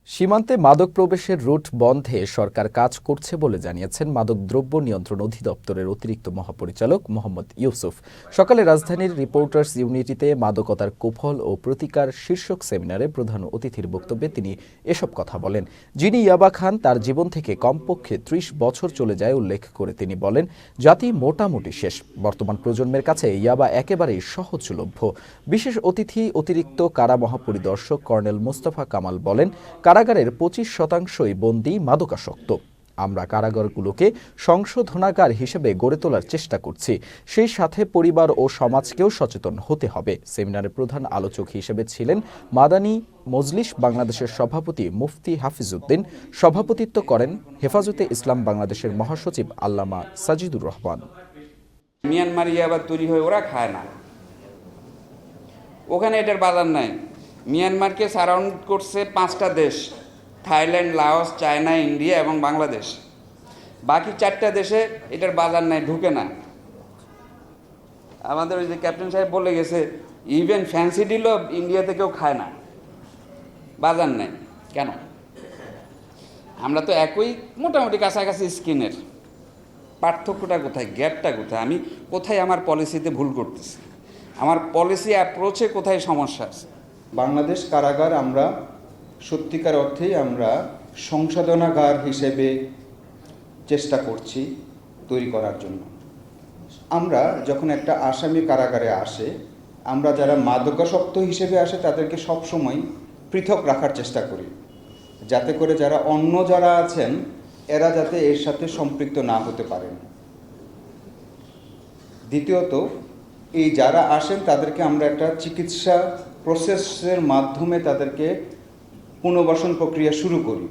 সীমান্তে মাদক প্রবেশের রুট বন্ধে সরকার কাজ করছে বলে জানিয়েছেন মাদকদ্রব্য নিয়ন্ত্রণ অধিদপ্তরের অতিরিক্ত মহাপরিচালক মোহাম্মদ ইউসুফ। সকালে রাজধানীর রিপোর্টার্স ইউনিটিতে মাদকতার কুফল ও প্রতিকার শীর্ষক সেমিনারে প্রধান অতিথির বক্তব্যে তিনি এসব কথা বলেন। যিনি ইয়াবা খান তার জীবন থেকে কমপক্ষে ৩০ বছর চলে যায় উল্লেখ করে তিনি বলেন, জাতি মোটামুটি শেষ। বর্তমান প্রজন্মের কাছে ইয়াবা একেবারেই সহজলভ্য। বিশেষ অতিথি অতিরিক্ত কারা মহাপরিদর্শক কর্নেল মোস্তফা কামাল বলেন, কারাগারের ২৫% বন্দী মাদকাসক্ত। আমরা কারাগারগুলোকে সংশোধনাগার হিসেবে গড়ে তোলার চেষ্টা করছি। সেই সাথে পরিবার ও সমাজকেও সচেতন হতে হবে। সেমিনারে প্রধান আলোচক হিসেবে ছিলেন মাদানী মজলিস বাংলাদেশের সভাপতি মুফতি হাফিজউদ্দিন। সভাপতিত্ব করেন হেফাজতে ইসলাম বাংলাদেশের মহাসচিব আল্লামা সাজিদুর রহমান। মিয়ানমার ইয়াবা তৈরি হয়ে ওরা খায় না, ওখানে এটার বাজার নাই। মিয়ানমারকে সারাউন্ড করছে 5টা দেশ, থাইল্যান্ড, লাওস, চায়না, ইন্ডিয়া এবং বাংলাদেশ। বাকি 4টা দেশে এটার বাজার নাই, ঢুকে না। আমাদের ওই যে ক্যাপ্টেন সাহেব বলে গেছে, ইভেন ফ্যান্সি ডিলও ইন্ডিয়া থেকেও খায় না, বাজার নাই। কেন? আমরা তো একই মোটামুটি কাছাকাছি স্কিনের। পার্থক্যটা কোথায়, গ্যাপটা কোথায়? আমি কোথায় আমার পলিসিতে ভুল করতেছি, আমার পলিসি অ্যাপ্রোচে কোথায় সমস্যা আছে? বাংলাদেশ কারাগার আমরা সত্যিকার অর্থেই আমরা সংশোধনাগার হিসেবে চেষ্টা করছি তৈরি করার জন্য। আমরা যখন একটা আসামি কারাগারে আসে, আমরা যারা মাদকাসক্ত হিসেবে আসে তাদেরকে সবসময় পৃথক রাখার চেষ্টা করি, যাতে করে যারা অন্য যারা আছেন এরা যাতে এর সাথে সম্পৃক্ত না হতে পারেন। দ্বিতীয়ত, এই যারা আসেন তাদেরকে আমরা একটা চিকিৎসা প্রসেসের মাধ্যমে তাদেরকে পুনর্বাসন প্রক্রিয়া শুরু করি।